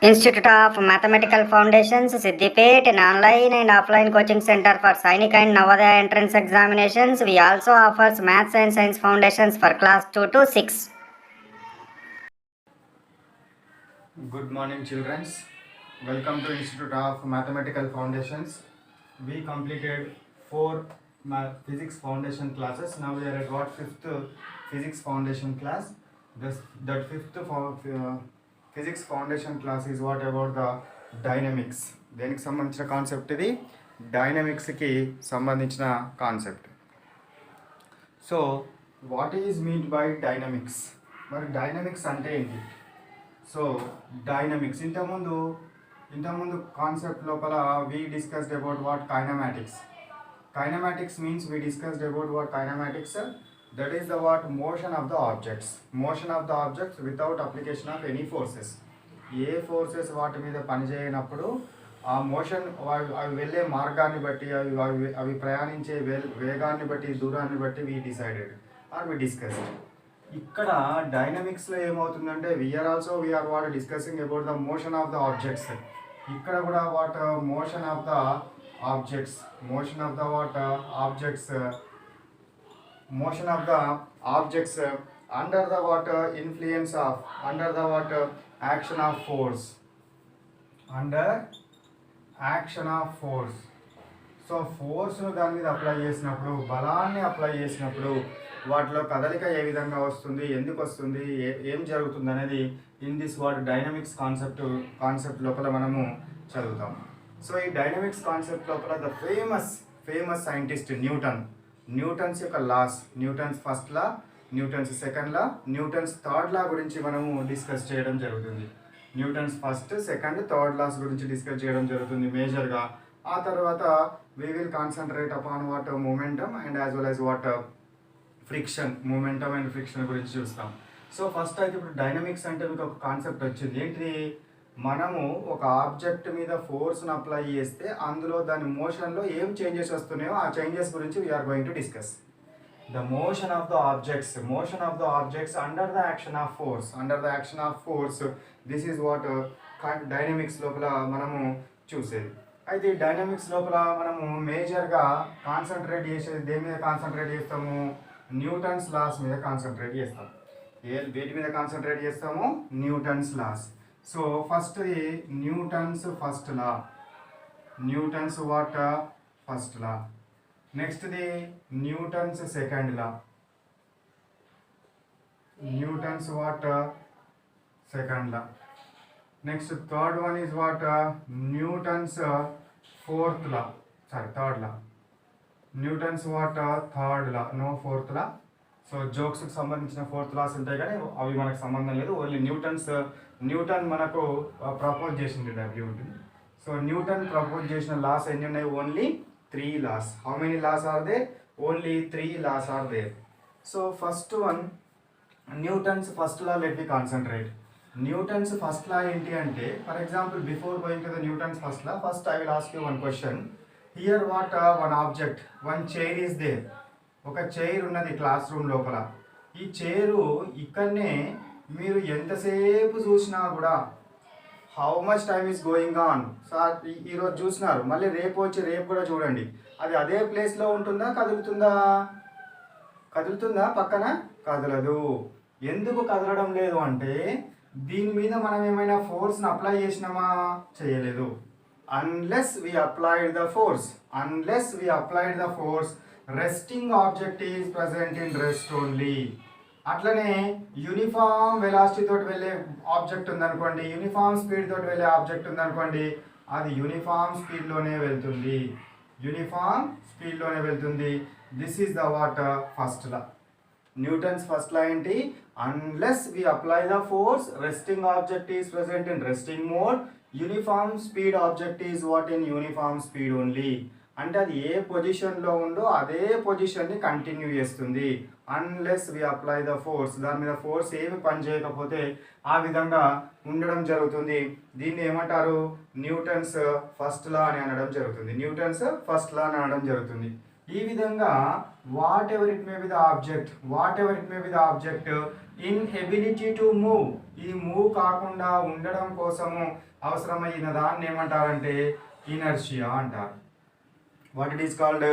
Institute of Mathematical Foundations, Siddipet, an online and offline coaching center for Sainik and Navodaya entrance examinations. We also offers Maths and Science Foundations for class 2 to 6. Good morning, children. Welcome to Institute of Mathematical Foundations. We completed 4 physics foundation classes. Now we are at what 5th physics foundation class. That 5th physics foundation class is what about the dynamics. దేనికి సంబంధించిన concept ఇది డైనమిక్స్కి సంబంధించిన concept. So what is mean by dynamics? మరి dynamics అంటే ఏంటి? So dynamics ఇంతకుముందు concept లోపల we discussed about what kinematics. Kinematics means we discussed about what kinematics, that is the what motion of the objects without application of any forces. A forces వాటి మీద పనిచేయనప్పుడు ఆ motion అవి వెళ్ళే మార్గాన్ని బట్టి అవి ప్రయాణించే వేగాన్ని బట్టి దూరాన్ని బట్టి we decided or we discussed. ఇక్కడ డైనమిక్స్లో ఏమవుతుందంటే we're what discussing about the motion of the objects. ఇక్కడ కూడా what motion of the objects under the what influence of under the what action of force, under action of force. So ఫోర్స్ను దాని మీద apply చేసినప్పుడు, బలాన్ని apply చేసినప్పుడు వాటిలో కదలిక ఏ విధంగా వస్తుంది, ఎందుకు వస్తుంది, ఏం జరుగుతుంది అనేది in this what dynamics concept లోపల మనము చదువుతాం. సో ఈ డైనమిక్స్ కాన్సెప్ట్ లోపల ద ఫేమస్ సైంటిస్ట్ న్యూటన్స్ యొక్క laws, Newton's first law, Newton's second law, Newton's third law గురించి మనము డిస్కస్ చేయడం జరుగుతుంది. Newton's first, second, third laws గురించి డిస్కస్ చేయడం జరుగుతుంది మేజర్గా. ఆ తర్వాత we will concentrate upon what momentum and as well as what friction, momentum and friction గురించి చూస్తాం. సో ఫస్ట్ అయితే ఇప్పుడు డైనమిక్స్ అంటే మీకు ఒక కాన్సెప్ట్ వచ్చింది. ఏంటి? మనము ఒక ఆబ్జెక్ట్ మీద ఫోర్స్ను అప్లై చేస్తే అందులో దాని మోషన్లో ఏం చేంజెస్ వస్తున్నాయో ఆ చేంజెస్ గురించి we're going to discuss. The motion of the objects under the action of force, this is what dynamics లోపల మనము చూసేది. అయితే ఈ డైనమిక్స్ లోపల మనము మేజర్గా కాన్సన్ట్రేట్ చేసేది దేని మీద కాన్సన్ట్రేట్ చేస్తాము? న్యూటన్స్ లాస్ మీద కాన్సన్ట్రేట్ చేస్తాం. వేటి మీద కాన్సన్ట్రేట్ చేస్తాము? Newton's laws. సో ఫస్ట్ది న్యూటన్స్ ఫస్ట్ లా, నెక్స్ట్ది Newton's second law, next third one is what Newton's fourth law, third law, Newton's what third law, no fourth law. So జోక్స్కి సంబంధించిన fourth laws ఉంటాయి కానీ అవి మనకు సంబంధం లేదు. ఓన్లీ న్యూటన్ మనకు ప్రపోజ్ చేసింది డబ్ల్యూ ఉంటుంది. సో న్యూటన్ ప్రపోజ్ చేసిన లాస్ ఎన్ని ఉన్నాయి? Only 3 laws. How many laws are there? Only 3 laws are there. So first one, Newton's first law, let me concentrate. Newton's first law enti ante, for example, before going to the Newton's first law, first I will ask you one question. Here what one object, one chair is there. ఒక chair ఉన్నది class room లోపల. ఈ chair ఇక్కడనే మీరు ఎంతసేపు చూసినా కూడా how much time is going on. Sir ఈరోజు చూసినారు, మళ్ళీ రేపు కూడా చూడండి, అది అదే ప్లేస్లో ఉంటుందా, కదులుతుందా పక్కన? కదలదు. ఎందుకు కదలడం లేదు అంటే దీని మీద మనం ఏమైనా ఫోర్స్ని అప్లై చేసినామా? చేయలేదు. Unless we applied the force resting object is present in rest only. అట్లనే యూనిఫామ్ వెలాసిటీ తోటి వెళ్ళే ఆబ్జెక్ట్ ఉందనుకోండి, యూనిఫామ్ స్పీడ్ తోటి వెళ్ళే ఆబ్జెక్ట్ ఉందనుకోండి, అది యూనిఫామ్ స్పీడ్లోనే వెళ్తుంది. This is the what first law. Newton's first law ఏంటి? Unless we apply the force resting object is present in resting mode, uniform speed object is what in uniform speed only. అంటే అది ఏ పొజిషన్లో ఉందో అదే పొజిషన్ని కంటిన్యూ చేస్తుంది. Unless we apply the force, దాని మీద ఫోర్స్ ఏమి పని చేయకపోతే ఆ విధంగా ఉండడం జరుగుతుంది. దీన్ని ఏమంటారు? న్యూటన్స్ ఫస్ట్ లా అని అనడం జరుగుతుంది. ఈ విధంగా what ever it may be the object in ability to move, ఇది మూవ్ కాకుండా ఉండడం కోసము అవసరమైన దాన్ని ఏమంటారంటే ఇనర్షియా అంటారు. What it is called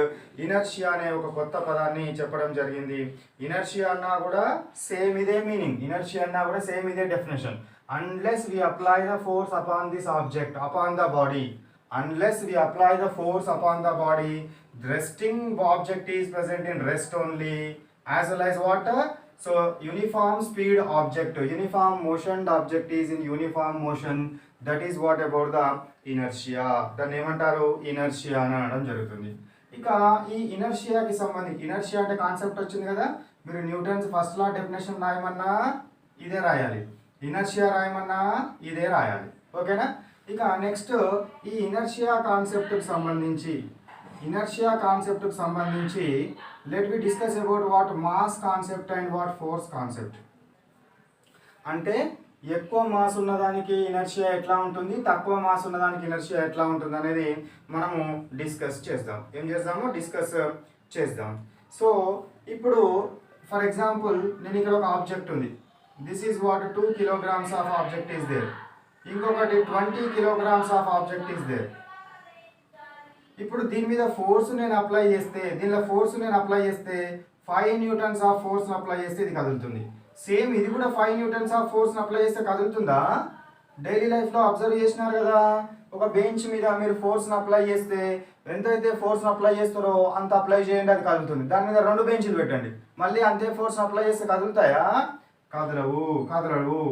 inertia అనే ఒక కొత్త పదాన్ని చెప్పడం జరిగింది. ఇనర్షియా అన్నా కూడా సేమ్ ఇదే మీనింగ్, ఇనర్షియా అన్నా కూడా సేమ్ ఇదే definition. Unless we apply the force upon this object upon the body, unless we apply the force upon the body, the resting object is present in rest only, as well as what? So uniform speed object, uniform motion object is in uniform motion. That is what about the inertia. దాన్ని ఏమంటారు inertia అని అనడం జరుగుతుంది. ఇక ఈ ఇనర్షియాకి సంబంధించి inertia అంటే concept వచ్చింది కదా, మీరు న్యూటన్స్ ఫస్ట్ లా డెఫినేషన్ రాయమన్నా ఇదే రాయాలి, ఇనర్షియా రాయమన్నా ఇదే రాయాలి. ఓకేనా? ఇక నెక్స్ట్ ఈ ఇనర్షియా కాన్సెప్ట్కి సంబంధించి let we discuss about what mass concept and what force concept. అంటే ఎక్కువ మాస్ ఉన్నదానికి ఇనర్షియా ఎట్లా ఉంటుంది, తక్కువ మాస్ ఉన్నదానికి ఇనర్షియా ఎట్లా ఉంటుంది అనేది మనము డిస్కస్ చేద్దాం. సో ఇప్పుడు ఫర్ ఎగ్జాంపుల్ నేను ఇక్కడ ఒక ఆబ్జెక్ట్ ఉంది, this is what 2 kilograms of object is there, ఇంకొకటి 20 kilograms of object is there. ఇప్పుడు దీని మీద ఫోర్స్ నేను అప్లై చేస్తే 5 newtons ఆఫ్ ఫోర్స్ అప్లై చేస్తే ఇది కదులుతుంది. సేమ్ ఇది కూడా 5 newtons ఆఫ్ ఫోర్స్ అప్లై చేస్తే కదులుతుందా? డైలీ లైఫ్లో అబ్జర్వ్ చేసినారు కదా, ఒక బెంచ్ మీద మీరు ఫోర్స్ని అప్లై చేస్తే ఎంతైతే ఫోర్స్ని అప్లై చేస్తారో అంత అప్లై చేయండి, అది కదులుతుంది. దాని మీద 2 బెంచ్లు పెట్టండి, మళ్ళీ అంతే ఫోర్స్ అప్లై చేస్తే కదులుతాయా?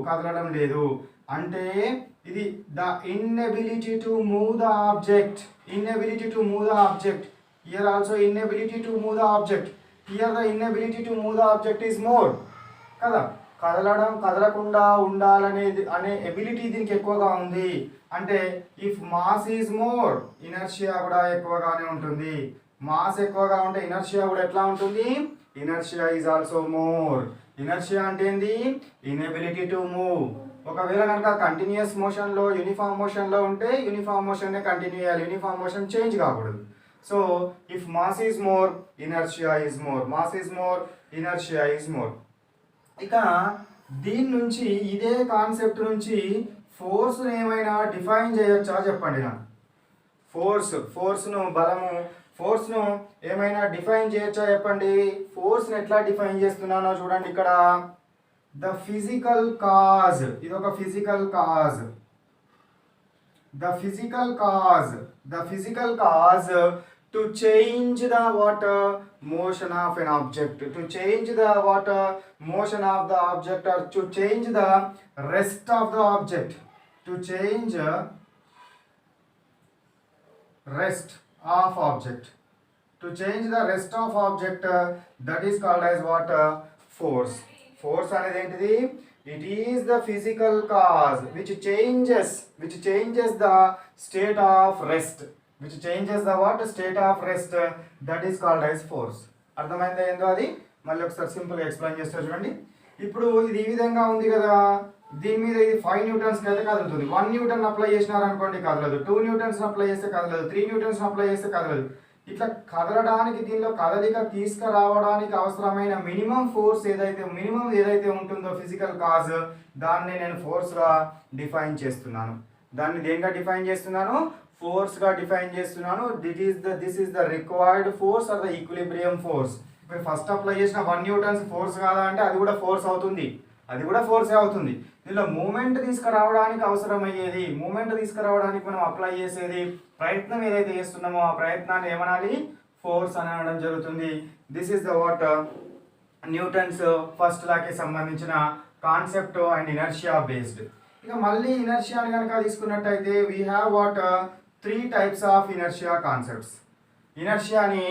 కదలడం లేదు. అంటే ఇది the inability to move the object, here also inability to move the object, here the inability to move the object is more కదా. కదలకుండా ఉండాలనేది అనే ఎబిలిటీ దీనికి ఎక్కువగా ఉంది. అంటే if mass is more, inertia కూడా ఎక్కువగానే ఉంటుంది. మాస్ ఎక్కువగా ఉంటే ఇనర్షియా కూడా ఎట్లా ఉంటుంది? Inertia is also more. Inertia అంటే ఏంది? Inability to move. ఒకవేళ కనుక కంటిన్యూస్ మోషన్లో యూనిఫామ్ మోషన్లో ఉంటే యూనిఫామ్ మోషన్నే కంటిన్యూ చేయాలి, యూనిఫామ్ మోషన్ చేంజ్ కాకూడదు. So if mass is more, inertia is more, inertia is more. ఇక దీని నుంచి ఇదే కాన్సెప్ట్ నుంచి ఫోర్స్ను ఏమైనా డిఫైన్ చేయొచ్చా చెప్పండి నాకు. ఫోర్స్ను ఏమైనా డిఫైన్ చేయొచ్చా చెప్పండి. ఫోర్స్ని ఎట్లా డిఫైన్ చేస్తున్నానో చూడండి ఇక్కడ. ద ఫిజికల్ కాజ్, ఇది ఒక physical cause. The physical cause to change the motion of an object, or to change the rest of the object, that is called as what? Force అనేది ఏంటిది? It is the physical cause which changes the state of rest, that is called as force. అర్థమైందా ఏందో అది? మళ్ళీ ఒకసారి సింపుల్గా explain చేస్తారు చూడండి. ఇప్పుడు ఇది ఈ విధంగా ఉంది కదా, దీని మీద ఇది 5 newtons అయితే కదులుతుంది. 1 Newton అప్లై చేసినారనుకోండి కదలదు, 2 Newtons అప్లై చేస్తే కదలదు, 3 Newtons అప్లై చేస్తే కదలదు. ఇట్లా కదలడానికి, దీనిలో కదలిక తీసుకురావడానికి అవసరమైన మినిమం ఏదైతే ఉంటుందో ఫిజికల్ కాజ్, దాన్ని నేను ఫోర్స్గా డిఫైన్ చేస్తున్నాను. దాన్ని దేనిగా డిఫైన్ చేస్తున్నాను? ఫోర్స్గా డిఫైన్ చేస్తున్నాను. This is the required force or the equilibrium force. ఇప్పుడు ఫస్ట్ అప్లై చేసిన 1 Newtons ఫోర్స్ కాదా అంటే అది కూడా ఫోర్సే అవుతుంది. దీనిలో మూమెంట్ తీసుకురావడానికి అవసరమయ్యేది, తీసుకురావడానికి మనం అప్లై చేసేది ప్రయత్నం ఏదైతే చేస్తున్నామో ఆ ప్రయత్నాన్ని ఏమనాలి? ఫోర్స్ అని అనడం జరుగుతుంది. This is the what Newton's first లాకి సంబంధించిన కాన్సెప్ట్ అండ్ ఇనర్షియా బేస్డ్. ఇక మళ్ళీ ఇనర్షియాని కనుక తీసుకున్నట్టయితే we have what 3 types of inertia concepts. ఇనర్షియాని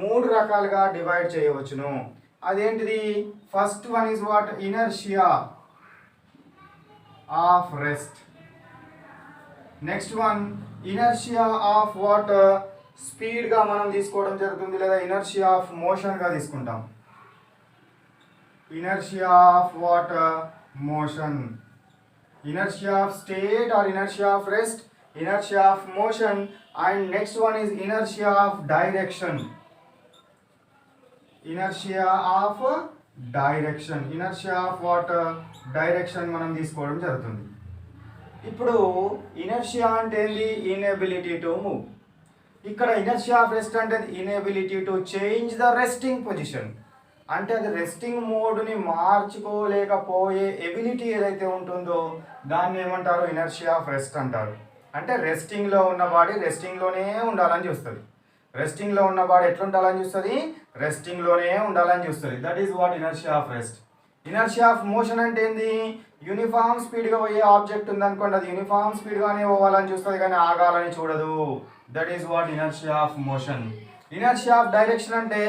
3 రకాలుగా డివైడ్ చేయవచ్చును. అదేంటిది? First one is what? Inertia of rest. Next one inertia of what? స్పీడ్గా మనం తీసుకోవడం జరుగుతుంది, లేదా ఇనర్షియా ఆఫ్ మోషన్గా తీసుకుంటాం. Inertia of what? Motion. Inertia of state or inertia of rest, inertia of motion, and next one is inertia of direction. Direction. Inertia of what direction మనం తీసుకోవడం జరుగుతుంది. ఇప్పుడు ఇనర్షియా అంటే ఏంది? Inability to move. ఇక్కడ inertia of rest అంటే inability to change the resting position. అంటే అది రెస్టింగ్ మోడ్ని మార్చుకోలేకపోయే ఎబిలిటీ ఏదైతే ఉంటుందో దాన్ని ఏమంటారు? ఇనర్షియా ఆఫ్ రెస్ట్ అంటారు. అంటే రెస్టింగ్లో ఉన్న బాడీ రెస్టింగ్లోనే ఉండాలని చూస్తుంది. రెస్టింగ్లో ఉన్న బాడీ ఎట్లా ఉండాలని చూస్తుంది? రెస్టింగ్లోనే ఉండాలని చూస్తుంది. That is what inertia of rest. Inertia of motion అంటే ఏంది? యూనిఫామ్ స్పీడ్గా పోయే ఆబ్జెక్ట్ ఉందనుకోండి, అది యూనిఫామ్ స్పీడ్గానే పోవాలని చూస్తుంది కానీ ఆగాలని చూడదు. That is what inertia of motion. Inertia of direction అంటే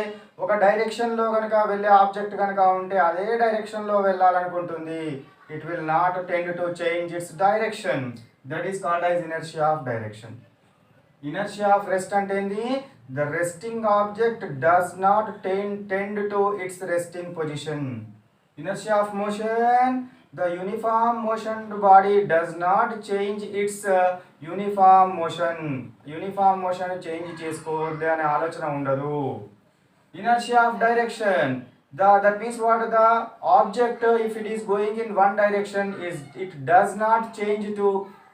ఒక డైరెక్షన్లో కనుక వెళ్ళే ఆబ్జెక్ట్ కనుక ఉంటే అదే డైరెక్షన్లో వెళ్ళాలనుకుంటుంది. It will not tend to change its direction. That is called as inertia of direction. Inertia of rest అంటే ఏంది? The resting object does not tend to its resting position. Inertia of motion, the uniform motioned body does not change its uniform motion. Uniform motion change చేసుకోవద్దు అనే ఆలోచన ఉండదు. Inertia of direction, that means what? The object if it is going in one direction it does not change to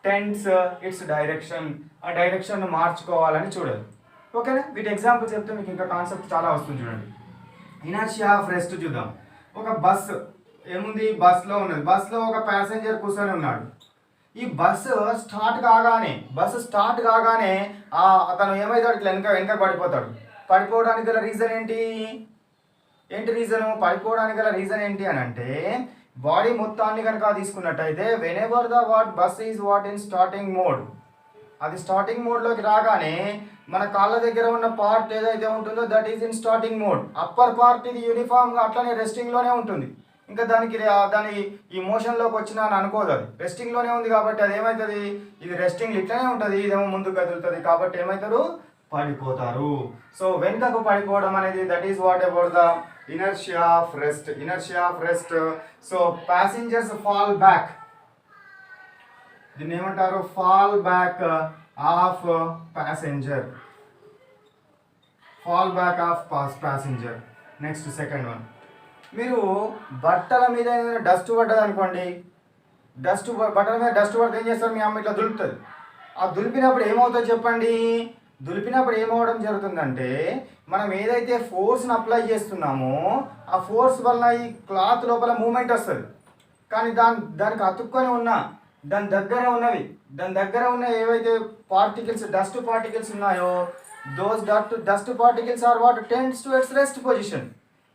tends its direction. ఆ direction మార్చుకోవాలని చూడదు. ఓకేనా? వీటి example చెప్తే మీకు ఇంకా కాన్సెప్ట్ చాలా వస్తుంది చూడండి. ఇనర్షియా ఆఫ్ రెస్ట్ చూద్దాం. ఒక బస్సు ఏముంది? బస్సులో ఉన్నది. బస్సులో ఒక ప్యాసింజర్ కూర్చొని ఉన్నాడు. ఈ బస్సు స్టార్ట్ కాగానే అతను ఏమైతాడు? ఇట్లా వెనక పడిపోతాడు. పడిపోవడానికి గల రీజన్ ఏంటి? పడిపోవడానికి గల రీజన్ ఏంటి అని అంటే బాడీ మొత్తాన్ని కనుక తీసుకున్నట్టయితే when ever the bus is in starting mode, అది స్టార్టింగ్ మోడ్లోకి రాగానే మన కాళ్ళ దగ్గర ఉన్న పార్ట్ ఏదైతే ఉంటుందో that is in starting mode. Upper part ఇది యూనిఫామ్గా అట్లనే రెస్టింగ్లోనే ఉంటుంది. ఇంకా దాని ఈ మోషన్లోకి వచ్చినా అని అనుకోదు. అది రెస్టింగ్లోనే ఉంది కాబట్టి అది ఏమవుతుంది? ఇది రెస్టింగ్ ఇట్లనే ఉంటుంది, ఇదేమో ముందుకు కదులుతుంది. కాబట్టి ఏమవుతారు? పడిపోతారు. సో వెనుకకు పడిపోవడం అనేది that is what about the inertia of rest. Inertia of rest. So passengers fall back, దీన్ని ఏమంటారు? Fall back off passenger. Fall back off passenger. Next second one, మీరు బట్టల మీద ఏదైనా డస్ట్ పడ్డది అనుకోండి, బట్టల మీద డస్ట్ పడితే ఏం చేస్తారు? మీ అమ్మ ఇట్లా దులుపుతుంది. ఆ దులిపినప్పుడు ఏమవుతుందో చెప్పండి? దులిపినప్పుడు ఏమవడం జరుగుతుందంటే మనం ఏదైతే ఫోర్స్ని అప్లై చేస్తున్నామో ఆ ఫోర్స్ వల్ల ఈ క్లాత్ లోపల మూమెంట్ వస్తుంది. కానీ దానికి అతుక్కొని ఉన్న దాని దగ్గర ఉన్న ఏవైతే పార్టికల్స్, డస్ట్ పార్టికల్స్ ఉన్నాయో those dust particles are what tends to its rest position.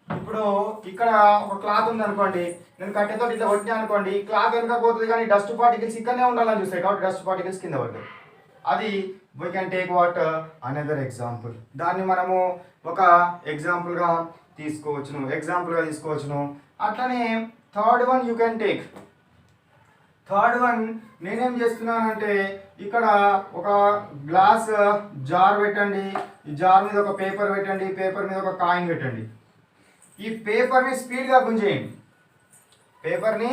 ఇప్పుడు ఇక్కడ ఒక క్లాత్ ఉంది అనుకోండి, నేను కట్టెతో ఇట్లా కొట్టినా అనుకోండి, క్లాత్ వెనక పోతుంది కానీ డస్ట్ పార్టికల్స్ ఇక్కడనే ఉండాలని చూస్తాయి కాబట్టి డస్ట్ పార్టికల్స్ కింద పడతాయి. అది we can take what another example. దాన్ని మనము ఒక ఎగ్జాంపుల్గా తీసుకోవచ్చును. అట్లనే third one you can take. Third one నేనేం చేస్తున్నానంటే ఇక్కడ ఒక గ్లాస్ జార్ పెట్టండి, ఈ జార్ మీద ఒక పేపర్ పెట్టండి, పేపర్ మీద ఒక కాయిన్ పెట్టండి. ఈ పేపర్ని స్పీడ్గా గుంజేయండి. పేపర్ని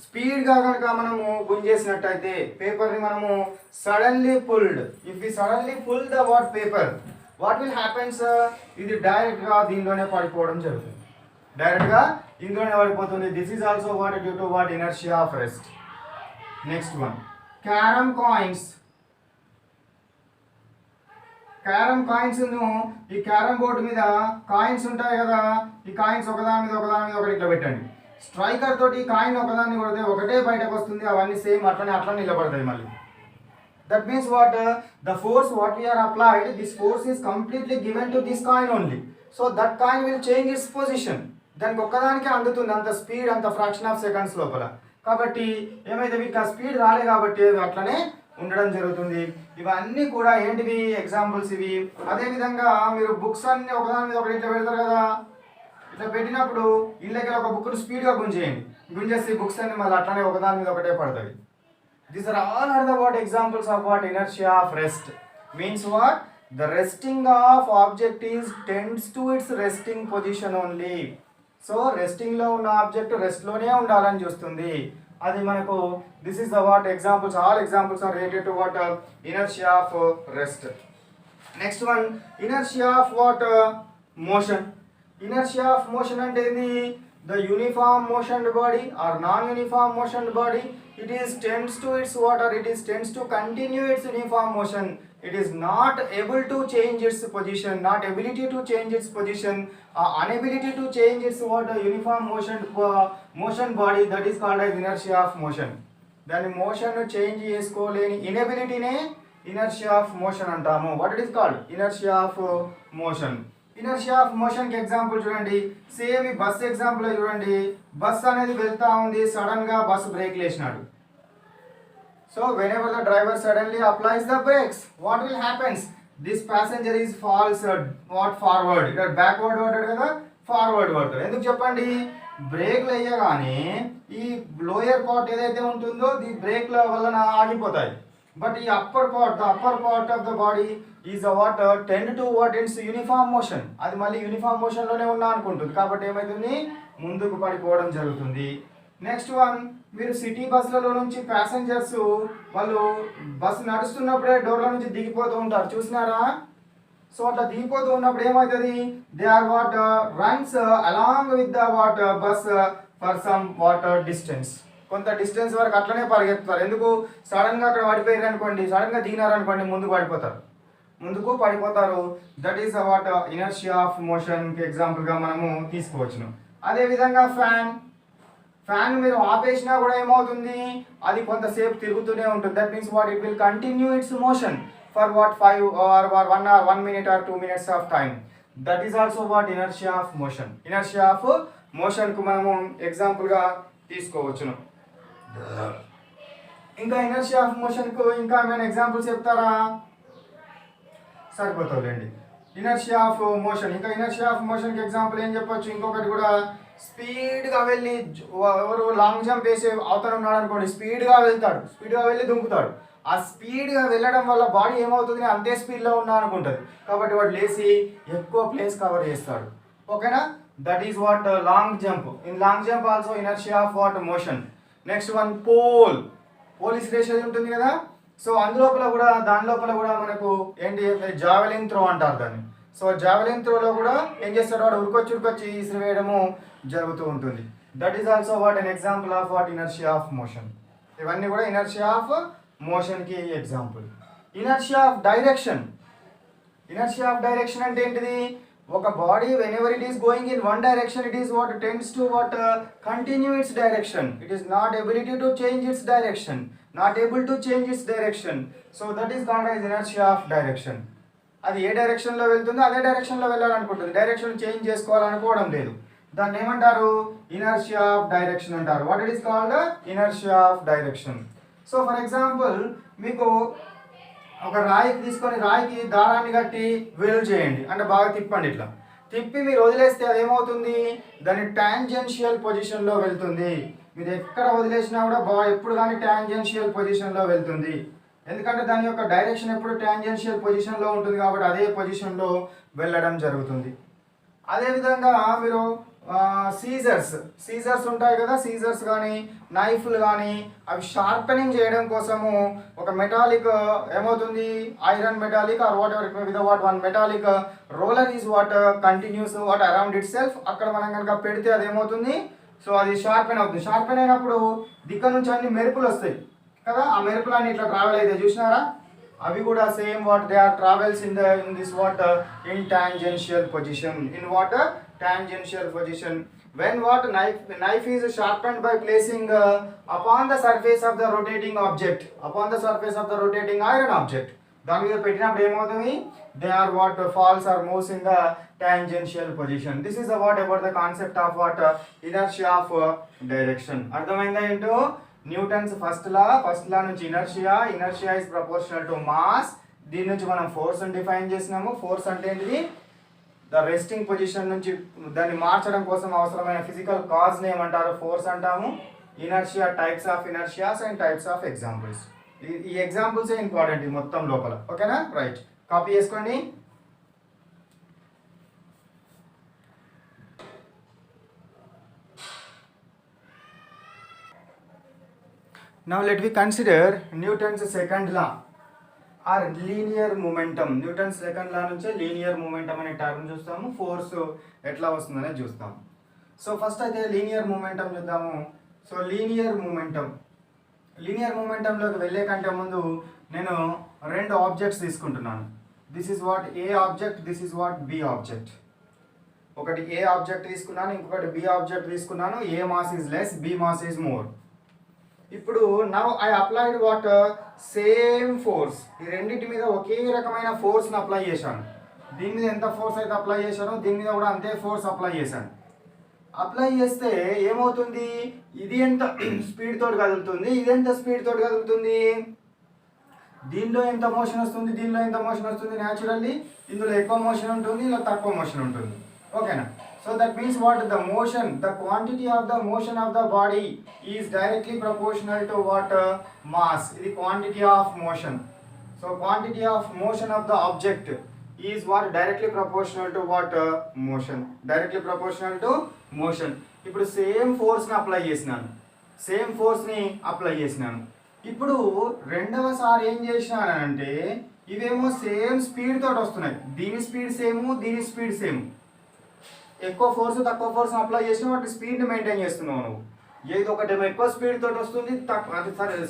స్పీడ్గా కనుక మనము గుంజేసినట్టయితే పేపర్ని మనము suddenly pulled. If we suddenly pull the paper what will happens? ఇది డైరెక్ట్గా దీనిలోనే పడిపోవడం జరుగుతుంది. ఇందులోనే పడిపోతుంది. This is also what due to what inertia of rest. Next one, carrom coins. ఈ క్యారమ్ బోర్డు మీద కాయిన్స్ ఉంటాయి కదా, ఈ కాయిన్స్ ఒకదాని మీద ఒకటి ఇట్లా పెట్టండి. స్ట్రైకర్ తోటి ఈ కాయిన్ ఒకదాన్ని కొడితే ఒకటే బయటకు వస్తుంది, అవన్నీ సేమ్ అట్లా నిలబడతాయి మళ్ళీ. That means what the force what we're applied, this force is completely given to this coin only. So that coin will change its position. దానికి ఒక్కదానికే అందుతుంది అంత స్పీడ్, అంత ఫ్రాక్షన్ ఆఫ్ సెకండ్స్ లోపల. కాబట్టి ఏమైతే వీటికి ఆ స్పీడ్ రాలే కాబట్టి అట్లనే ఉండడం జరుగుతుంది. ఇవన్నీ కూడా ఏంటివి? ఎగ్జాంపుల్స్ ఇవి. అదేవిధంగా మీరు బుక్స్ అన్ని ఒకదాని మీద ఒకటి ఇట్లా పెడతారు కదా, ఇట్లా పెట్టినప్పుడు ఇళ్ళకి ఒక బుక్ను స్పీడ్గా గుంజేసి బుక్స్ అన్ని మళ్ళీ అట్లనే ఒకదాని మీద ఒకటే పడతాయి. These are all are the what examples of what inertia of rest. Means what? The resting of object is tends to its resting position only. So రెస్టింగ్లో ఉన్న ఆబ్జెక్ట్ రెస్ట్లోనే ఉండాలని చూస్తుంది. అది మనకు this is the what examples. All examples are related to what inertia of rest. Next one, inertia of what motion. Inertia of motion అంటే ఏంది? the uniform motioned body or non-uniform motioned body, it is tends to its what, or it is tends to continue its uniform motion. It is not able to change its position, not ability to change its position, inability to change its what, uniform motion body, that is called as inertia of motion. దాని motion change చేసుకోలేని ఇనబిలిటీనే inertia of motion అంటాము. What it is called? Inertia of motion. Inertia of motion కి example చూడండి. Same ఈ bus example చూడండి. Bus అనేది వెళ్తా ఉంది, సడన్ గా బస్ బ్రేక్ లేసినాడు. So whenever the driver suddenly applies the brakes, what will happens? This passenger is falls what forward, ఇక్కడ backward పడతాడు కదా, ఫార్వర్డ్ పడతాడు. ఎందుకు చెప్పండి? బ్రేక్లు వేయగానే ఈ లోయర్ పార్ట్ ఏదైతే ఉంటుందో ది బ్రేక్ల వలన ఆగిపోతాయి. బట్ ఈ upper part, the upper part of the body is what tend to what it's uniform motion. అది మళ్ళీ యూనిఫామ్ మోషన్లోనే ఉన్నా అనుకుంటుంది, కాబట్టి ఏమవుతుంది? ముందుకు పడిపోవడం జరుగుతుంది. నెక్స్ట్ వన్, మీరు సిటీ బస్సులలో నుంచి ప్యాసింజర్స్ వాళ్ళు బస్సు నడుస్తున్నప్పుడే డోర్ల నుంచి దిగిపోతూ ఉంటారు, చూసినారా? సో అట్లా దిగిపోతూ ఉన్నప్పుడు ఏమవుతుంది? They are what runs along with the what bus for some what distance. కొంత డిస్టెన్స్ వరకు అట్లనే పరిగెత్తుతారు. ఎందుకు? సడన్గా అక్కడ పడిపోయారు అనుకోండి, సడన్గా దిగినారు అనుకోండి, ముందుకు పడిపోతారు. That is what inertia of మోషన్కి ఎగ్జాంపుల్గా మనము తీసుకోవచ్చును. అదేవిధంగా ఫ్యాన్ మీరు ఆపేసినా కూడా ఏమవుతుంది? అది కొంతసేపు తిరుగుతూనే ఉంటుంది. That means what it will continue it's motion for what 5 or 1 hour, 1 minute or 2 minutes of time. That is also what inertia of motion. Inertia of motion కు మనము ఎగ్జాంపుల్గా తీసుకోవచ్చును. ఇంకా ఇనర్షియా ఆఫ్ మోషన్ కు ఇంకా ఏమైనా ఎగ్జాంపుల్స్ చెప్తారా? సరిపోతుందండి. ఇనర్షియా ఆఫ్ మోషన్, ఇంకా ఇనర్షియా ఆఫ్ మోషన్ కి ఎగ్జాంపుల్ ఏం చెప్పొచ్చు? ఇంకొకటి కూడా, స్పీడ్గా వెళ్ళి ఎవరు లాంగ్ జంప్ వేసి అవతల ఉన్నాడు అనుకోండి, స్పీడ్గా వెళ్ళి దుంకుతాడు. ఆ స్పీడ్గా వెళ్ళడం వల్ల బాడీ ఏమవుతుంది? అంతే స్పీడ్లో ఉన్నా అనుకుంటుంది, కాబట్టి వాడు లేచి ఎక్కువ ప్లేస్ కవర్ చేస్తాడు. ఓకేనా? That is what long jump. In long jump also inertia of what motion. Next one, police race ఉంటుంది కదా, సో దాని లోపల కూడా మనకు ఏంటి, జావెలిన్ త్రో అంటారు దాన్ని. సో జావెలిన్ త్రోలో కూడా ఏం చేస్తాడు? వాడు ఉరుకొచ్చి విసిరివేయడము జరుగుతూ ఉంటుంది. That is also what an example of what inertia of motion. ఇవన్నీ కూడా ఇనర్షియా ఆఫ్ మోషన్కి ఎగ్జాంపుల్. Inertia of direction. Inertia of direction అంటే ఏంటిది? ఒక body whenever it is going in one direction, it is what tends to what continue its direction. It is not ability to change its direction, not able to change its direction. So that is called as inertia of direction. అది ఏ డైరెక్షన్లో వెళ్తుందో అదే డైరెక్షన్లో వెళ్ళాలనుకుంటుంది, direction change చేసుకోవాలనుకోవడం లేదు. దాన్ని ఏమంటారు? Inertia of direction అంటారు. What it is called? Inertia of direction. So for example, మీకు ఒక రాయికి తీసుకొని రాయికి దారాన్ని కట్టి వేలు చేయండి, అంటే బాగా తిప్పండి. ఇట్లా తిప్పి మీరు వదిలేస్తే అది ఏమవుతుంది? దాని టాంజెన్షియల్ పొజిషన్లో వెళ్తుంది. మీరు ఎక్కడ వదిలేసినా కూడా ఎప్పుడు కానీ టాంజెన్షియల్ పొజిషన్లో వెళ్తుంది. ఎందుకంటే దాని యొక్క డైరెక్షన్ ఎప్పుడు టాంజెన్షియల్ పొజిషన్లో ఉంటుంది, కాబట్టి అదే పొజిషన్లో వెళ్ళడం జరుగుతుంది. అదేవిధంగా మీరు సీజర్స్ ఉంటాయి కదా, సీజర్స్ కానీ నైఫ్లు కానీ అవి షార్పెనింగ్ చేయడం కోసము ఒక మెటాలిక్ ఏమవుతుంది? Iron metallic or whatever it may be the what one metallic roller is what continues what around itself. అక్కడ మనం కనుక పెడితే అది ఏమవుతుంది? సో అది షార్పెన్ అవుతుంది. షార్పెన్ అయినప్పుడు దిక్క నుంచి అన్ని మెరుపులు వస్తాయి కదా, ఆ మెరుపులు అన్ని ఇట్లా ట్రావెల్ అయితే చూసినారా? అవి కూడా same what they are travels in this what in tangential position. In what tangential position. When what knife is sharpened by placing upon the surface of the rotating object, upon the surface of the rotating iron object, దాని మీద పెట్టినప్పుడు ఏమవుతుంది? They are what falls or moves in the tangential position. This is what about the concept of what inertia of direction. అర్థమైందా ఏంటో? Newton's first law నుంచి inertia is proportional to mass. దీని నుంచి మనం ఫోర్స్ డిఫైన్ చేసినాము. Force అంటే ఏంటిది? The resting position నుంచి దాన్ని మార్చడం కోసం అవసరమైన ఫిజికల్ కాజ్ని ఏమంటారు? ఫోర్స్ అంటాము. Inertia, types of inertias and types of examples. ఈ ఎగ్జాంపుల్సే ఇంపార్టెంట్ ఈ మొత్తం లోపల. ఓకేనా? రైట్, కాపీ చేసుకోండి. Now let we consider Newton's second law or linear momentum. Newton second law నుంచి లీనియర్ మూమెంటం అనే టర్మ్ చూస్తాము. ఫోర్స్ ఎట్లా వస్తుందనే చూస్తాము. సో ఫస్ట్ అయితే లీనియర్ మూమెంటం చూద్దాము. సో లీనియర్ మూమెంటంలోకి వెళ్ళే కంటే ముందు నేను రెండు ఆబ్జెక్ట్స్ తీసుకుంటున్నాను. This is what A object, this is what B object. ఒకటి ఏ ఆబ్జెక్ట్ తీసుకున్నాను, ఇంకొకటి బి ఆబ్జెక్ట్ తీసుకున్నాను. A mass is less, B mass is more. ఇప్పుడు now I applied what same force. ఈ రెండింటి మీద ఒకే రకమైన ఫోర్స్ని అప్లై చేశాను. దీని మీద ఎంత ఫోర్స్ అయితే అప్లై చేశానో దీని మీద కూడా అంతే ఫోర్స్ అప్లై చేశాను. అప్లై చేస్తే ఏమవుతుంది, ఇది ఎంత స్పీడ్ తోటి కదులుతుంది, ఇది ఎంత స్పీడ్ తోటి కదులుతుంది, దీనిలో ఎంత మోషన్ వస్తుంది, దీనిలో ఎంత మోషన్ వస్తుంది. న్యాచురల్లీ ఇందులో ఎక్కువ మోషన్ ఉంటుంది, ఇలా తక్కువ మోషన్ ఉంటుంది. ఓకేనా? So that means what the motion, the quantity of the motion of the body is directly proportional to what mass. ఇది quantity of motion. So quantity of motion of the object is what directly proportional to what motion. Directly proportional to motion. ఇప్పుడు same ఫోర్స్ని apply చేసినాను. ఇప్పుడు రెండవసారి ఏం చేసినానంటే ఇవేమో same speed తోటి వస్తున్నాయి. దీని స్పీడ్ సేమ్, దీని స్పీడ్ సేమ్. ఎక్కువ ఫోర్స్ తక్కువ ఫోర్స్ అప్లై చేసినా వాటి స్పీడ్ని మెయింటైన్ చేస్తున్నావు నువ్వు. ఏది ఒకటేమో ఎక్కువ స్పీడ్ తోటి వస్తుంది,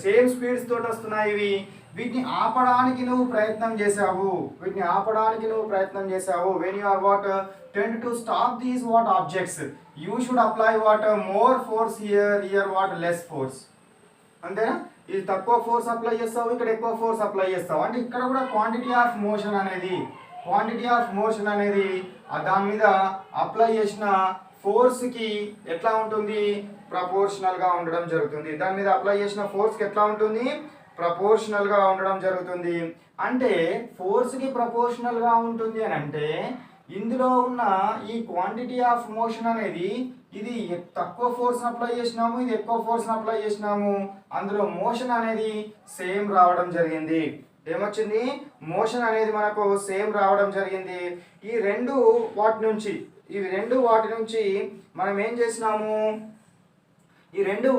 సేమ్ స్పీడ్స్ తోటి వస్తున్నాయి ఇవి. వీటిని ఆపడానికి నువ్వు ప్రయత్నం చేసావు. When you are what tend to stop these what objects, you should apply what more force here what less force. అంతేనా? ఇది తక్కువ ఫోర్స్ అప్లై చేస్తావు, ఇక్కడ ఎక్కువ ఫోర్స్ అప్లై చేస్తావు. అంటే ఇక్కడ కూడా క్వాంటిటీ ఆఫ్ మోషన్ అనేది దాని మీద అప్లై చేసిన ఫోర్స్కి ఎట్లా ఉంటుంది, ప్రపోర్షనల్గా ఉండడం జరుగుతుంది. దాని మీద అప్లై చేసిన ఫోర్స్కి ఎట్లా ఉంటుంది, ప్రపోర్షనల్గా ఉండడం జరుగుతుంది. అంటే ఫోర్స్కి ప్రపోర్షనల్గా ఉంటుంది అని అంటే ఇందులో ఉన్న ఈ క్వాంటిటీ ఆఫ్ మోషన్ అనేది ఇది తక్కువ ఫోర్స్ని అప్లై చేసినాము, ఇది ఎక్కువ ఫోర్స్ని అప్లై చేసినాము. అందులో మోషన్ అనేది సేమ్ రావడం జరిగింది. ఏమొచ్చింది, మోషన్ అనేది మనకు సేమ్ రావడం జరిగింది. ఈ రెండు వాటి నుంచి మనం ఏం చేసినాము, నేను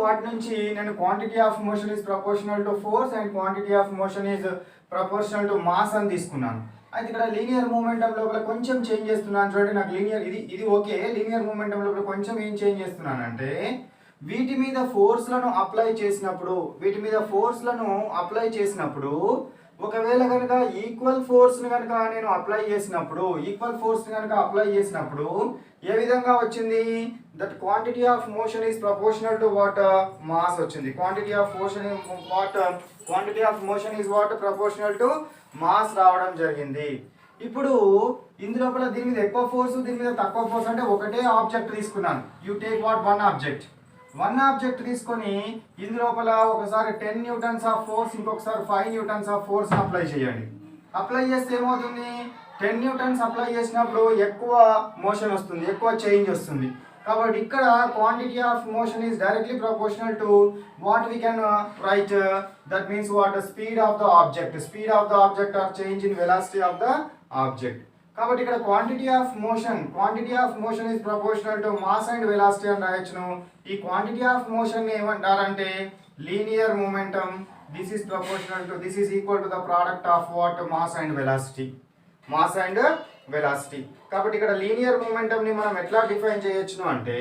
quantity of motion is proportional to force and quantity of motion is proportional to mass అని తీసుకున్నాను. అయితే ఇక్కడ లీనియర్ మూమెంటం లోపల కొంచెం చేంజ్ చేస్తున్నాను. చూడండి, నాకు ఇది ఓకే. లీనియర్ మూమెంటం లోపల కొంచెం ఏం చేంజ్ చేస్తున్నానంటే వీటి మీద ఫోర్స్లను అప్లై చేసినప్పుడు ఒకవేళ కనుక ఈక్వల్ ఫోర్స్ని కనుక అప్లై చేసినప్పుడు ఏ విధంగా వచ్చింది, that quantity of motion is proportional to what mass వచ్చింది. Quantity of motion is what proportional to mass రావడం జరిగింది. ఇప్పుడు ఇందులోపల దీని మీద ఎక్కువ ఫోర్స్, దీని మీద తక్కువ ఫోర్స్ అంటే ఒకటే ఆబ్జెక్ట్ తీసుకున్నాను. You take what one object తీసుకొని ఇందులోపల ఒకసారి 10 న్యూటన్స్ ఆఫ్ ఫోర్స్, ఇంకొకసారి 5 న్యూటన్స్ ఆఫ్ ఫోర్స్ అప్లై చేయండి. అప్లై చేస్తే ఏమవుతుంది, 10 న్యూటన్స్ అప్లై చేసినప్పుడు ఎక్కువ మోషన్ వస్తుంది, ఎక్కువ చేంజ్ వస్తుంది. కాబట్టి ఇక్కడ quantity of motion is directly proportional to what we can write, that means what speed of the object or change in velocity of the object. కాబట్టి ఇక్కడ quantity of motion is proportional to mass and velocity అని రాయొచ్చును. ఈ quantity of motion ఏమంటారంటే linear momentum. This is equal to the product of what mass and velocity. కాబట్టి ఇక్కడ linear momentum ని మనం ఎట్లా డిఫైన్ చేయొచ్చును అంటే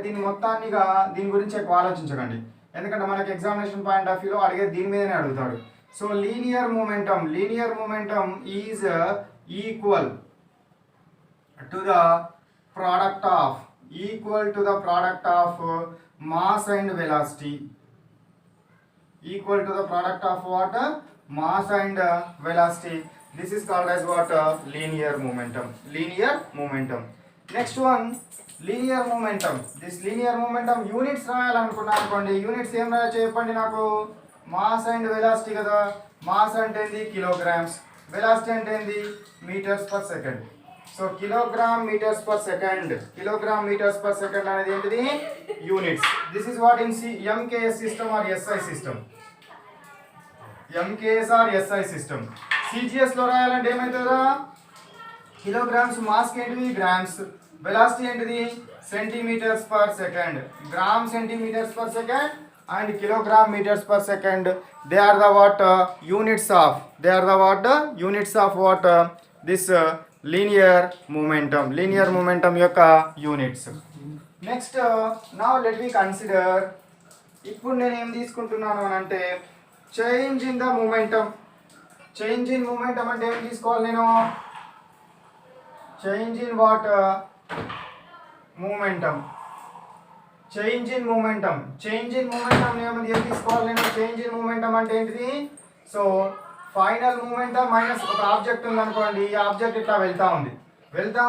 దీని మొత్తాన్నిగా దీని గురించి ఎక్కువ ఆలోచించకండి, ఎందుకంటే మనకి ఎగ్జామినేషన్ పాయింట్ ఆఫ్ వ్యూలో అడిగే దీని మీదనే అడుగుతాడు. So linear momentum is equal to the product of mass and velocity. This is called as what linear momentum. Next one, linear momentum. This linear momentum units రాయాలనుకున్నాను. యూనిట్స్ ఏం రాయొచ్చు చెప్పండి నాకు. మాస్ అండ్ వెలాసిటీ కదా. Mass అంటే ఏంది, kilograms. Velocity అంటే ఏంది, metres per second. So kilogram metres per second అనేది ఏంటిది, units. This is what in MKS system or SI system. CGS లో రాయాలంటే ఏమవుతుందా, కిలోగ్రామ్స్ మాస్ ఏంటిది, గ్రామ్స్. వెలాసిటీ ఏంటిది, centimetres per second. Gram centimetres per second and kilogram meters per second, they are the what units of what this linear momentum యొక్క units. Next now let me consider, ఇప్పుడు నేను ఏం తీసుకుంటున్నాను అని అంటే change in the momentum. Change in momentum అంటే ఏం తీసుకోవాలి నేను? Change in what? Momentum. Change in momentum ఏం తీసుకోవాలి నేను? చేంజ్ ఇన్ మూమెంటం అంటే ఏంటిది? సో ఫైనల్ మూమెంటం మైనస్ ఒక ఆబ్జెక్ట్ ఉందనుకోండి, ఈ ఆబ్జెక్ట్ ఇట్లా వెళ్తా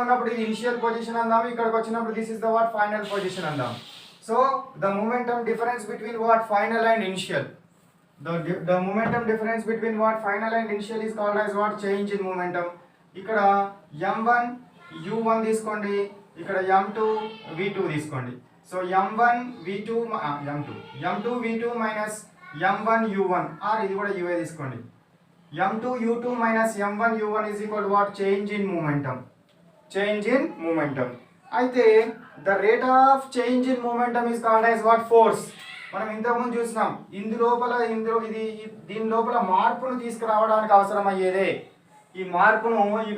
ఉన్నప్పుడు ఇది ఇనిషియల్ పొజిషన్ అందాము, ఇక్కడికి వచ్చినప్పుడు this is the what final position అందాం. So the momentum difference between what final and initial, the momentum difference between what final and initial is called as what? Change in momentum. ఇక్కడ m1 u1 తీసుకోండి, ఇక్కడ m2 v2 తీసుకోండి. So m1 v2 m2 v2 minus m1 u1 are ఇది కూడా uA తీసుకోండి. m2 u2 minus m1 u1 is equal to what? Change in momentum. అయితే the rate of change in momentum is called as what? Force. మనం ఇంతకుముందు చూసినాం, దీని లోపల మార్పును తీసుకురావడానికి అవసరమయ్యేదే, ఈ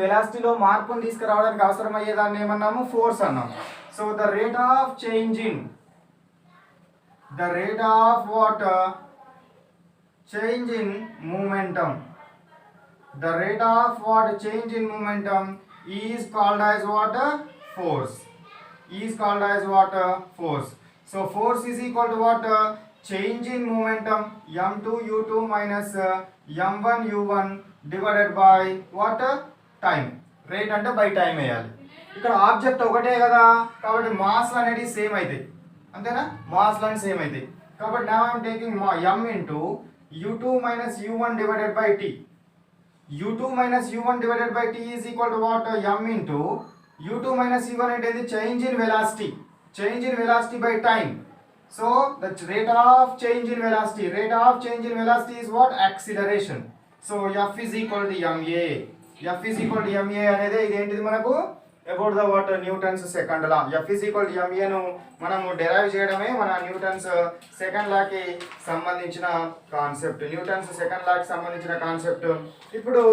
వెలాసిటీలో మార్పును తీసుకురావడానికి అవసరమయ్యేదాన్ని ఏమన్నాము? ఫోర్స్ అన్నాం. So the rate of change in momentum, is called as what? Force. So force is equal to what? Change in momentum m2 u2 minus m1 u1 divided by what? Time. Rate అంటే by time వేయాలి. ఇక్కడ object ఒకటే కదా, కాబట్టి mass అనేది same అవుతాయి, అంతేనా? Mass line same అవుతాయి. కాబట్టి now I am taking m into u2 minus u1 divided by t. u2 minus u1 divided by t is equal to what? m into u2 minus u1 అంటే change in velocity. Change in velocity by time. So the rate of change in velocity is what? Acceleration. So F is equal to ma. అనేది ఇది ఏంటిది మనకు? about the what? Newton's second law. F is equal to ma ను మనము derive చేయడమే మన Newton's second లా కి సంబంధించిన కాన్సెప్ట్. ఇప్పుడు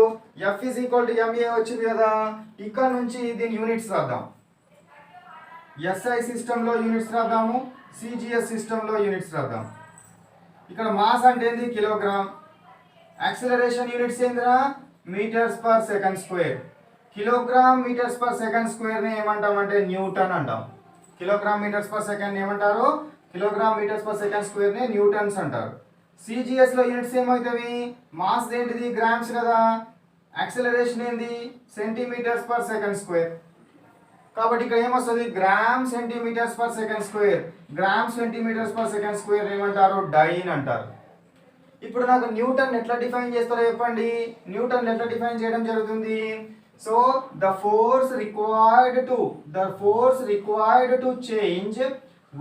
F is equal to ma వచ్చింది కదా, ఇక్కడ నుంచి దీని యూనిట్స్ రాద్దాం. SI సిస్టంలో యూనిట్స్ రాద్దాము, CGS సిస్టంలో యూనిట్స్ రాద్దాం. ఇక్కడ మాస్ అంటే ఏంది? కిలోగ్రామ్. యాక్సిలరేషన్ యూనిట్స్ ఏందిరా? Metres per second square. Kilogram metres per second square ని ఏమంటామంటే న్యూటన్ అంటాం. కిలోగ్రామ్ మీటర్స్ పర్ సెకండ్ ఏమంటారు? Kilogram metres per second square ని న్యూటన్స్ అంటారు. CGS లో యూనిట్స్ ఏమవుతాయి? మాస్ ఏంటిది? గ్రామ్స్ కదా. యాక్సిలరేషన్ ఏంది? Centimetres per second square. కాబట్టి ఇక్కడ ఏమొస్తుంది? Gram centimetres per second square ఏమంటారు? డైన్ అంటారు. ఇప్పుడు నాకు న్యూటన్ ఎట్లా డిఫైన్ చేస్తారో చెప్పండి. న్యూటన్ ఎట్లా డిఫైన్ చేయడం జరుగుతుంది? So the force required to change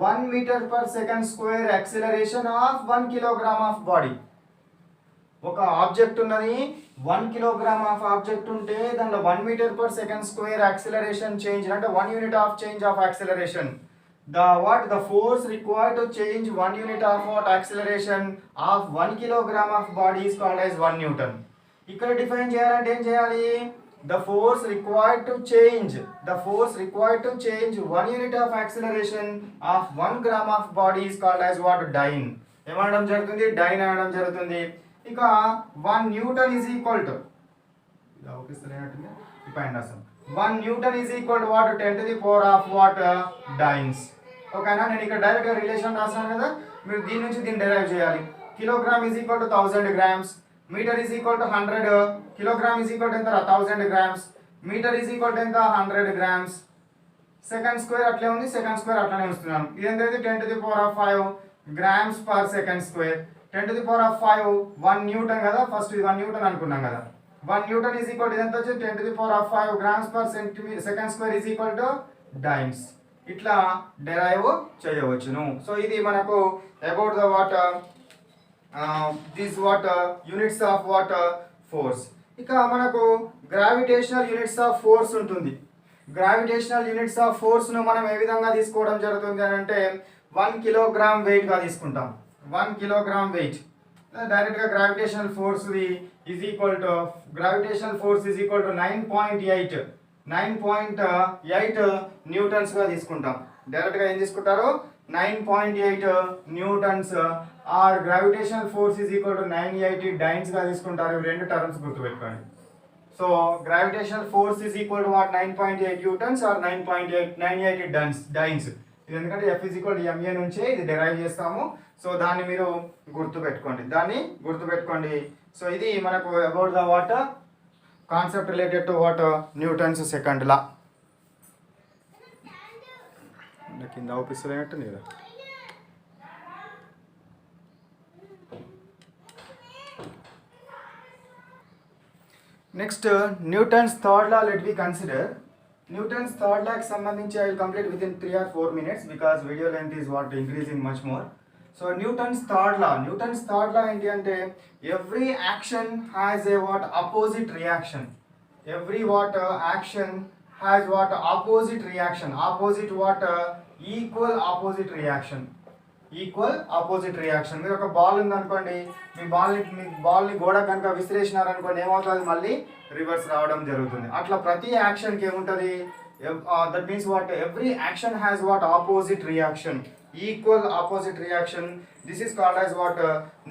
1 metre per second square acceleration of 1 kilogram of body. ఒక ఆబ్జెక్ట్ ఉన్నది, 1 కిలోగ్రామ్ ఆఫ్ ఆబ్జెక్ట్ ఉంటే దానిలో 1 metre per second square acceleration change అంటే 1 unit of change of acceleration. The force required to change 1 unit of what? Acceleration of 1 kilogram of body is called as 1 Newton. ఇక్కడ define చేయాలంటే ఏం చేయాలి? The force required to change 1 unit of acceleration of 1 gram of body is called as what? Dyne. ఏమనడం జరుగుతుంది? Dyne అనడం జరుగుతుంది. ఇక 1 Newton is equal to 1 Newton is equal to what? 10 to the power of what? Dynes. ఓకేనా? నేను ఇక్కడ direct గా relation రాసాను కదా, మీరు దీని నుంచి దీన్ని డెరైవ్ చేయాలి. Kilogram is equal to 1000 grams, metre is equal to 100, kilogram is equal to ఎంత? 1000 grams, metre is equal to ఎంత? 100 గ్రామ్స్. సెకండ్ స్క్వేర్ అట్లే ఉంది, సెకండ్ స్క్వేర్ అట్లనే ఉంచుతున్నాను. ఇదేంటి? 10 to the power of 5 grams per second square. 10 to the power of 5 1 Newton కదా, first ఇది 1 Newton అనుకున్నాం కదా. 1 న్యూటన్ ఈజ్ ఈక్వల్ టు ఎంత వచ్చి? 10 to the power of 5 grams per second square is equal to dynes. ఇట్లా derive చేయవచ్చును. So ఇది మనకు about the what this what units of what force. ఇక మనకు గ్రావిటేషనల్ యూనిట్స్ ఆఫ్ ఫోర్స్ ఉంటుంది. Gravitational units of force ను మనం ఏ విధంగా తీసుకోవడం జరుగుతుంది అని అంటే 1 కిలోగ్రామ్ వెయిట్ గా తీసుకుంటాం. 1 కిలోగ్రామ్ వెయిట్ డైరెక్ట్ గా gravitational force is equal to 9.8 9.8 న్యూటన్స్గా తీసుకుంటాం. డైరెక్ట్గా ఏం తీసుకుంటారు 9.8 newtons or gravitational force is equal to 980 డైన్స్గా తీసుకుంటారు. ఇవి రెండు టర్మ్స్ గుర్తుపెట్టుకోండి. So gravitational force is equal to what 9.8 newtons or 980 dynes. ఇది ఎందుకంటే F is equal to MA నుంచే ఇది డెరైవ్ చేస్తాము. సో దాన్ని మీరు గుర్తుపెట్టుకోండి. సో ఇది మనకు about the what concept related to what Newton's second law. కింద అవుపిస్తలేనట్టుంది కదా. Next Newton's third law let we consider. Newton's third లాకి సంబంధించి I will complete with in 3 or 4 minutes because video length is what increasing much more. So Newton's third law ఏంటి అంటే every action has a what opposite reaction. Every what action has what opposite reaction. Opposite what equal opposite reaction. మీరు ఒక ball ఉందనుకోండి, మీ బాల్ని గోడ కనుక విసిరేసినారనుకోండి ఏమవుతుంది, మళ్ళీ రివర్స్ రావడం జరుగుతుంది. అట్లా ప్రతి యాక్షన్కి ఏముంటుంది, that means what every action has what opposite reaction, equal opposite reaction. This is called as what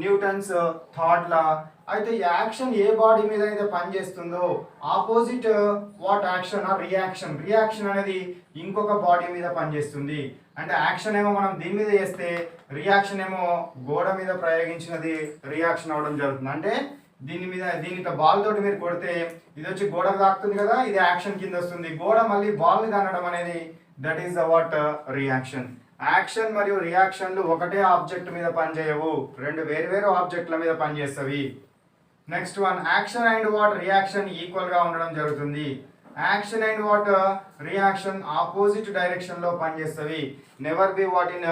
Newton's third law. అయితే ఈ యాక్షన్ ఏ బాడీ మీద అయితే పనిచేస్తుందో ఆపోజిట్ వాట్ యాక్షన్ ఆ రియాక్షన్ అనేది ఇంకొక బాడీ మీద పనిచేస్తుంది. అంటే యాక్షన్ ఏమో మనం దీని మీద చేస్తే రియాక్షన్ ఏమో గోడ మీద ప్రయోగించినది రియాక్షన్ అవ్వడం జరుగుతుంది. అంటే దీని బాల్ తోటి మీరు కొడితే ఇది వచ్చి గోడకు తాకుతుంది కదా, ఇది యాక్షన్ కింద వస్తుంది. గోడ మళ్ళీ బాల్ని తన్నడం అనేది that is the what reaction. Action మరియు రియాక్షన్లు ఒకటే ఆబ్జెక్ట్ మీద పనిచేయవు, రెండు వేరు ఆబ్జెక్ట్ల మీద పనిచేస్తవి. Next one action and what reaction equal గా ఉండడం జరుగుతుంది. Action and what reaction opposite direction లో పనిచేస్తవి. Never be what in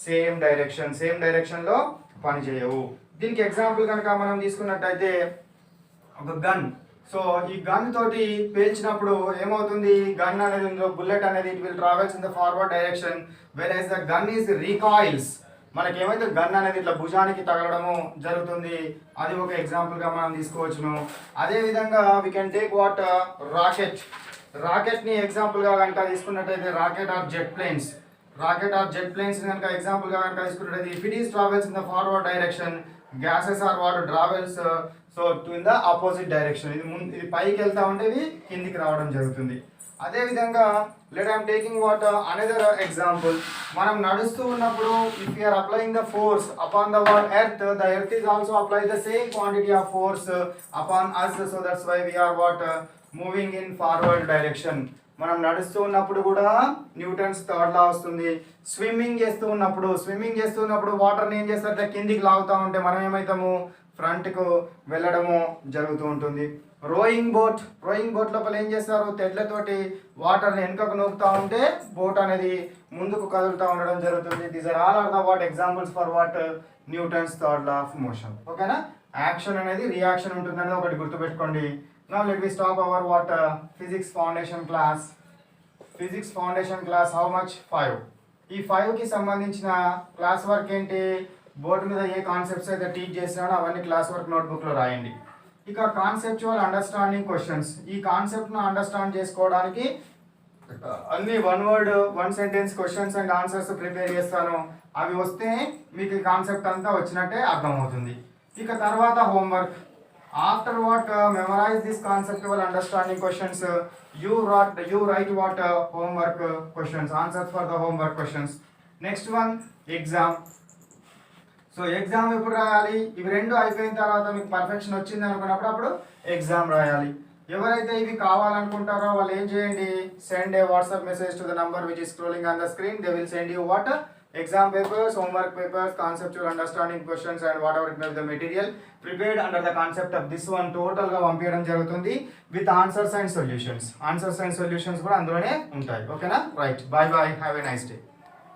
same direction లో పనిచేయవు. దీనికి ఎగ్జాంపుల్ కనుక మనం తీసుకున్నట్టయితే ఒక గన్. సో ఈ గన్ తోటి పేల్చినప్పుడు ఏమవుతుంది, గన్ అనేది బుల్లెట్ అనేది it will travels in the forward direction where as the gun is recoils. మనకి ఏమైతే గన్ అనేది ఇట్లా భుజానికి తగలడము జరుగుతుంది, అది ఒక ఎగ్జాంపుల్ గా మనం తీసుకోవచ్చును. అదే విధంగా we can take what rocket ని ఎగ్జాంపుల్ గా కనుక తీసుకున్నట్టయితే రాకెట్ ఆర్ జెట్ ప్లేన్స్ కనుక ఎగ్జాంపుల్ గా కనుక తీసుకున్నట్టయితే if it is travels in the forward direction, gases are what travels so to in the opposite direction. ఇది పైకి వెళ్తా ఉంటే ఇది కిందికి రావడం జరుగుతుంది. అదే విధంగా let I'm taking what another example. మనం నడుస్తూ ఉన్నప్పుడు if you're applying the force upon the what earth, the earth is also apply the same quantity of force upon us. So that's why we're what moving in forward direction. మనం నడుస్తూ ఉన్నప్పుడు కూడా Newton's third లా వస్తుంది. Swimming చేస్తూ ఉన్నప్పుడు వాటర్ని ఏం చేస్తారు, కిందికి లాగుతూ ఉంటే మనం ఏమవుతాము, ఫ్రంట్కు వెళ్ళడము జరుగుతూ ఉంటుంది. రోయింగ్ బోట్ లోపల ఏం చేస్తారు, తెడ్లతోటి వాటర్ని వెనుకకు నూపుతూ ఉంటే బోట్ అనేది ముందుకు కదులుతూ ఉండడం జరుగుతుంది. These are all are the what examples for what Newton's third law of motion. ఓకేనా, యాక్షన్ అనేది రియాక్షన్ ఉంటుందని ఒకటి గుర్తుపెట్టుకోండి. Now let me stop our what physics foundation class. How much? 5. ఈ 5 కి సంబంధించిన క్లాస్ వర్క్ ఏంటి, బోర్డు మీద ఏ కాన్సెప్ట్స్ అయితే టీచ్ చేసినాడో అవన్నీ క్లాస్ వర్క్ నోట్బుక్లో రాయండి. ఇక కాన్సెప్చువల్ అండర్స్టాండింగ్ క్వశ్చన్స్. ఈ కాన్సెప్ట్ను అండర్స్టాండ్ చేసుకోవడానికి అన్ని 1 word 1 sentence questions and answers prepare చేస్తాను. అవి వస్తే మీకు ఈ కాన్సెప్ట్ అంతా వచ్చినట్టే అర్థమవుతుంది. ఇక తర్వాత homework. After what memorize this conceptual understanding questions, you write what homework questions, answers for the homework questions. Next one, exam. So exam ఎప్పుడు రాయాలి, ఇవి రెండు అయిపోయిన తర్వాత మీకు పర్ఫెక్షన్ వచ్చింది అనుకున్నప్పుడు అప్పుడు ఎగ్జామ్ రాయాలి. ఎవరైతే ఇవి కావాలనుకుంటారో వాళ్ళు ఏం చేయండి, send A WhatsApp message to the number which is scrolling on the screen. They will send you what exam papers, homework papers, conceptual understanding questions and whatever it may be the material prepared under the concept of this one total గా పంపించడం జరుగుతుంది with answers and solutions కూడా అందులోనే ఉంటాయి. ఓకేనా, right, bye bye, have a nice day.